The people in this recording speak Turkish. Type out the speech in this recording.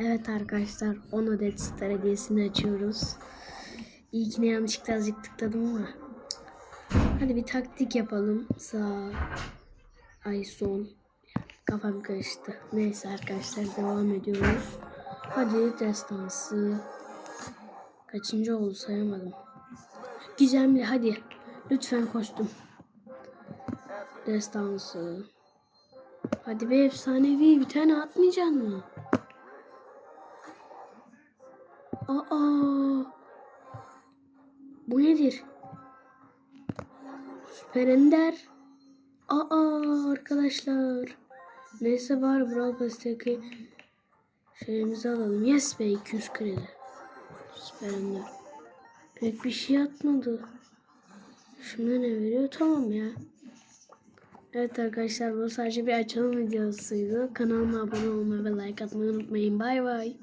Evet arkadaşlar 10 adet star hediyesini açıyoruz. İlkine yanlışlıkla azıcık tıkladım ama. Hadi bir taktik yapalım. Sağ. Ay son. Kafam karıştı. Neyse arkadaşlar devam ediyoruz. Hadi destansı. Kaçıncı oldu sayamadım. Gizemli hadi. Lütfen kostüm. Destansı. Hadi be efsanevi bir tane atmayacaksın mı? Aa. Bu nedir? Süper Ender. Arkadaşlar. Neyse var Brawl Pass'taki şeyimizi alalım. Yes be 200 kredi. Süper Ender. Pek bir şey atmadı. Şimdi ne veriyor? Tamam ya. Evet arkadaşlar bu sadece bir açılım videosuydu. Kanalıma abone olmayı ve like atmayı unutmayın. Bay bay.